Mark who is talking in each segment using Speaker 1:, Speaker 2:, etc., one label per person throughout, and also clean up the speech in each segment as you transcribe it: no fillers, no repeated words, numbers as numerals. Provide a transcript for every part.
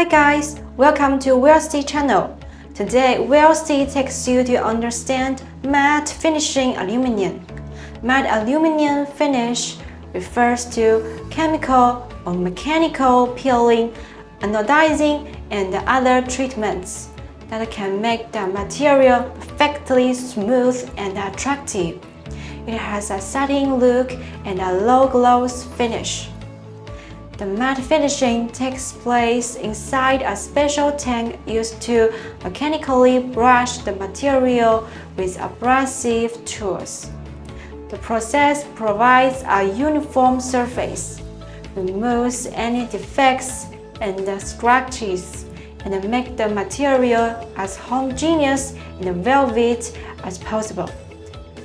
Speaker 1: Hi guys, welcome to Wellste Channel. Today, Wellste takes you to understand matte finishing aluminum. Matte aluminum finish refers to chemical or mechanical peeling, anodizing, and other treatments that can make the material perfectly smooth and attractive. It has a satin look and a low gloss finish. The matte finishing takes place inside a special tank used to mechanically brush the material with abrasive tools. The process provides a uniform surface, removes any defects and scratches, and makes the material as homogeneous and velvety as possible.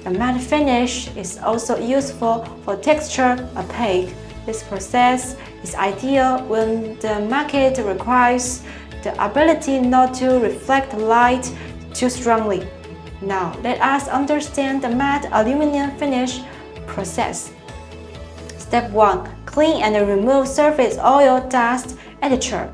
Speaker 1: The matte finish is also useful for texture opaque. This process is ideal when the market requires the ability not to reflect light too strongly. Now, let us understand the matte aluminum finish process. Step 1. Clean and remove surface oil dust etcher.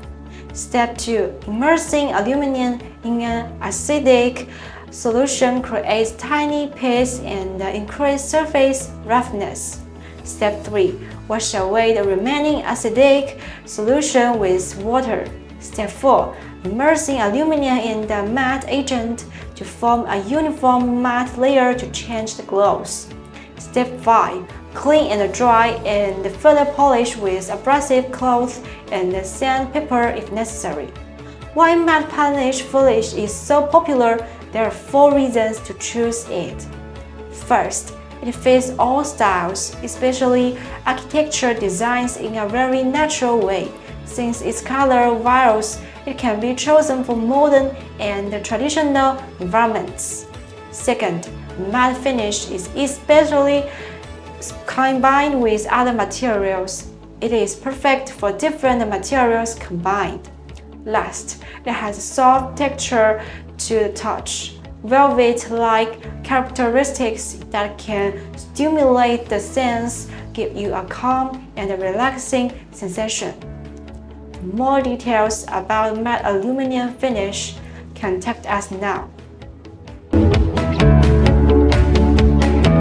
Speaker 1: Step 2. Immersing aluminum in an acidic solution creates tiny pits and increases surface roughness. Step 3. Wash away the remaining acidic solution with water. Step 4. Immersing aluminum in the matte agent to form a uniform matte layer to change the gloss. Step 5. Clean and dry and further polish with abrasive cloth and sandpaper if necessary. Why matte finish is so popular? There are 4 reasons to choose it. First, it fits all styles, especially architecture designs, in a very natural way. Since its color varies, it can be chosen for modern and traditional environments. Second, matte finish is especially combined with other materials. It is perfect for different materials combined. Last, it has a soft texture to the touch, velvet-like characteristics that can stimulate the sense, give you a calm and relaxing sensation. For more details about matte aluminum finish, contact us now.